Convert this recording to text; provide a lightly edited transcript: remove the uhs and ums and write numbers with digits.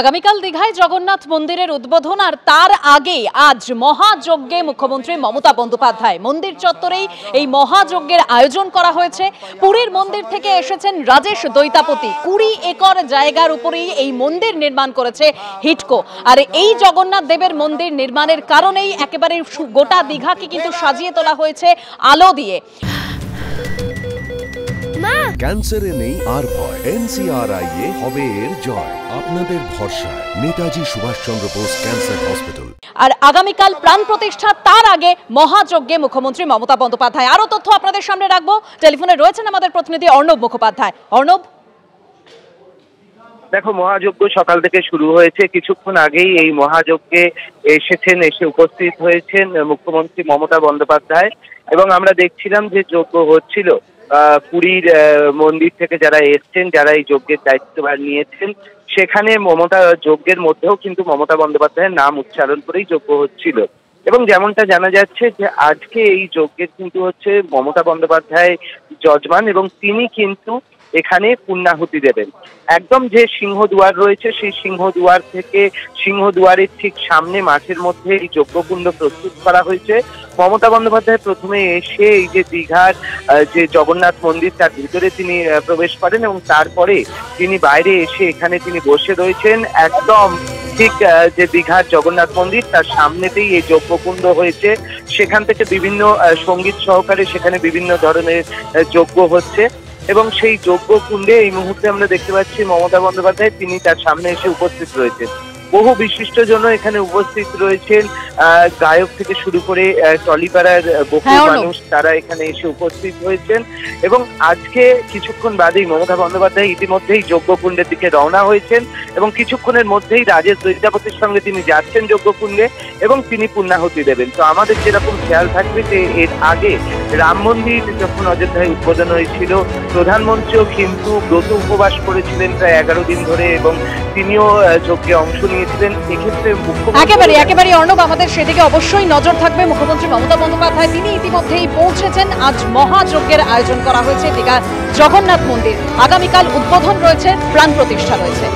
আগামীকাল দীঘায় জগন্নাথ মন্দিরের উদ্বোধন আর তার আগে আজ মহাযজ্ঞে মুখ্যমন্ত্রী মমতা বন্দ্যোপাধ্যায় মন্দির চত্বরেই এই মহাযজ্ঞের আয়োজন করা হয়েছে। পুরীর মন্দির থেকে এসেছেন রাজেশ দৈতাপতি। 20 একর জায়গার উপরেই এই মন্দির নির্মাণ করেছে হিটকো। আর এই জগন্নাথ দেবের মন্দির নির্মাণের কারণেই একেবারে গোটা দীঘাকে কিন্তু সাজিয়ে তোলা হয়েছে আলো দিয়ে। ক্যান্সারে নেই আর ভয়, NCRI এ হবে এর জয়। আপনাদের ভরসা নেতাজি সুভাষচন্দ্র বোস ক্যান্সার হসপিটাল। আর আগামীকাল প্রাণ প্রতিষ্ঠা, তার আগে মহাযজ্ঞে মুখ্যমন্ত্রী মমতা বন্দ্যোপাধ্যায়। আরো তথ্য আপনাদের সামনে রাখবো। টেলিফোনে রয়েছেন আমাদের প্রতিনিধি অর্ণব মুখোপাধ্যায়। অর্ণব, দেখো, মহাযজ্ঞ সকাল থেকে শুরু হয়েছে। কিছুক্ষণ আগেই এই মহাযজ্ঞে এসে উপস্থিত হয়েছেন মুখ্যমন্ত্রী মমতা বন্দ্যোপাধ্যায়। এবং আমরা দেখছিলাম যে যজ্ঞ হচ্ছিল। পুরীর মন্দির থেকে যারা এসছেন, যারা এই যজ্ঞের দায়িত্বভার নিয়েছেন, সেখানে যজ্ঞের মধ্যেও কিন্তু মমতা বন্দ্যোপাধ্যায়ের নাম উচ্চারণ করেই যজ্ঞ হচ্ছিল। এবং যেমনটা জানা যাচ্ছে যে আজকে এই যজ্ঞের কিন্তু হচ্ছে মমতা বন্দ্যোপাধ্যায় যজমান, এবং তিনি কিন্তু এখানে পূর্ণাহুতি দেবেন। একদম যে সিংহদুয়ার রয়েছে, সেই সিংহদুয়ারের ঠিক সামনে মাঠের মধ্যে এই যজ্ঞকুণ্ড প্রস্তুত করা হয়েছে। মমতা বন্দ্যোপাধ্যায় প্রথমে এসে এই যে দীঘার যে জগন্নাথ মন্দির, তার ভিতরে তিনি প্রবেশ করেন, এবং তারপরে তিনি বাইরে এসে এখানে তিনি বসে রয়েছেন। একদম ঠিক যে দীঘার জগন্নাথ মন্দির, তার সামনেতেই এই যজ্ঞকুণ্ড হয়েছে। সেখান থেকে বিভিন্ন সঙ্গীত সহকারে সেখানে বিভিন্ন ধরনের যজ্ঞ হচ্ছে। এবং সেই যজ্ঞকুণ্ডে এই মুহূর্তে আমরা দেখতে পাচ্ছি মমতা বন্দ্যোপাধ্যায় তিনি তার সামনে এসে উপস্থিত রয়েছেন। বহু বিশিষ্টজন এখানে উপস্থিত রয়েছেন, গায়ক থেকে শুরু করে টলিপাড়ার বহু মানুষ তারা এখানে এসে উপস্থিত হয়েছেন। এবং আজকে কিছুক্ষণ বাদেই মমতা বন্দ্যোপাধ্যায় ইতিমধ্যেই যজ্ঞকুণ্ডের দিকে রওনা হয়েছেন, এবং কিছুক্ষণের মধ্যেই রাজেশ দৈতাপতির সঙ্গে তিনি যাচ্ছেন যজ্ঞকুণ্ডে, এবং তিনি পূর্ণাহুতি দেবেন। তো আমাদের যেরকম খেয়াল থাকবে যে এর আগে রাম মন্দির যখন অযোধ্যায় উদ্বোধন হয়েছিল, প্রধানমন্ত্রীও কিন্তু ব্রত উপবাস করেছিলেন প্রায় 11 দিন ধরে, এবং তিনিও যজ্ঞে অংশ নিয়েছিলেন। এক্ষেত্রে একেবারে অর্ণব, আমাদের সেদিকে অবশ্যই নজর থাকবে। মুখ্যমন্ত্রী মমতা বন্দ্যোপাধ্যায় তিনি ইতিমধ্যেই পৌঁছেছেন। আজ মহাযজ্ঞের আয়োজন করা হয়েছে দীঘার জগন্নাথ মন্দির। আগামীকাল উদ্বোধন রয়েছে, প্রাণ প্রতিষ্ঠা রয়েছে।